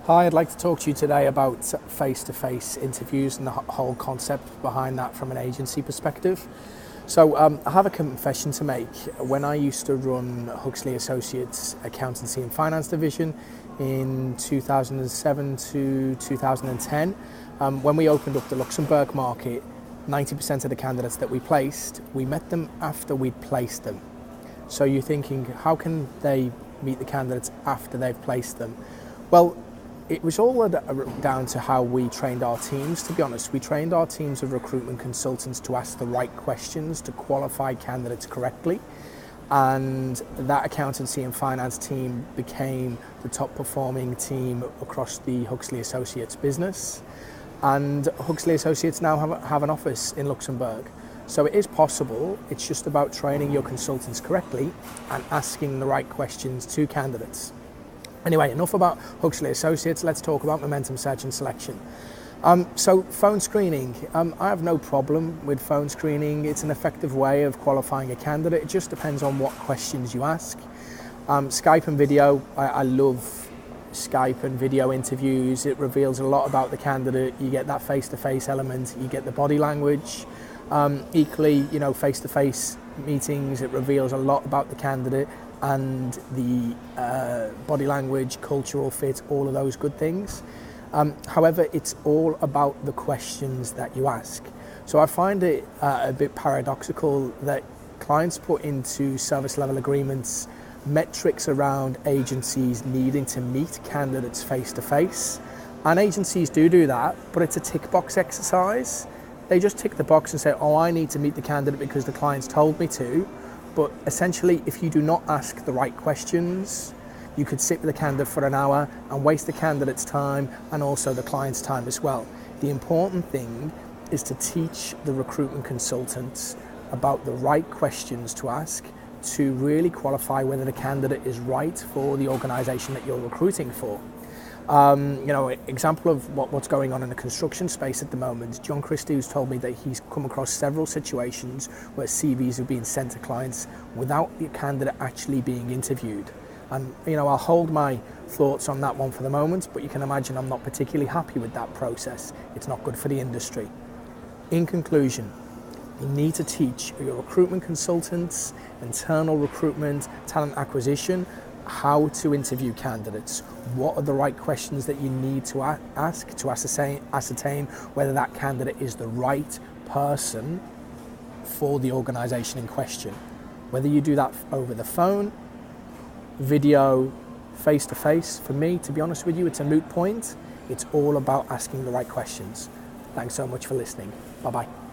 Hi, I'd like to talk to you today about face-to-face interviews and the whole concept behind that from an agency perspective. So I have a confession to make. When I used to run Huxley Associates Accountancy and Finance Division in 2007 to 2010, when we opened up the Luxembourg market, 90% of the candidates that we placed, we met them after we'd placed them. So you're thinking, how can they meet the candidates after they've placed them? Well, it was all down to how we trained our teams, to be honest. We trained our teams of recruitment consultants to ask the right questions, to qualify candidates correctly. And that accountancy and finance team became the top performing team across the Huxley Associates business. And Huxley Associates now have an office in Luxembourg. So it is possible. It's just about training your consultants correctly and asking the right questions to candidates. Anyway, enough about Huxley Associates. Let's talk about momentum search and selection. So phone screening. I have no problem with phone screening. It's an effective way of qualifying a candidate. It just depends on what questions you ask. Skype and video. I love Skype and video interviews. It reveals a lot about the candidate. You get that face-to-face element. You get the body language. Equally, face-to-face meetings, it reveals a lot about the candidate and the body language, cultural fit, all of those good things. However, it's all about the questions that you ask. So I find it a bit paradoxical that clients put into service level agreements metrics around agencies needing to meet candidates face to face. And agencies do that, but it's a tick box exercise. They just tick the box and say, oh, I need to meet the candidate because the client's told me to. But essentially, if you do not ask the right questions, you could sit with the candidate for an hour and waste the candidate's time and also the client's time as well. The important thing is to teach the recruitment consultants about the right questions to ask to really qualify whether the candidate is right for the organisation that you're recruiting for. Example of what's going on in the construction space at the moment. John Christie's told me that he's come across several situations where CVs are being sent to clients without the candidate actually being interviewed. And I'll hold my thoughts on that one for the moment, but you can imagine I'm not particularly happy with that process. It's not good for the industry. In conclusion, you need to teach your recruitment consultants, internal recruitment, talent acquisition, how to interview candidates. What are the right questions that you need to ask to ascertain whether that candidate is the right person for the organisation in question. Whether you do that over the phone, video, face-to-face, for me, to be honest with you, it's a moot point. It's all about asking the right questions. Thanks so much for listening. Bye-bye.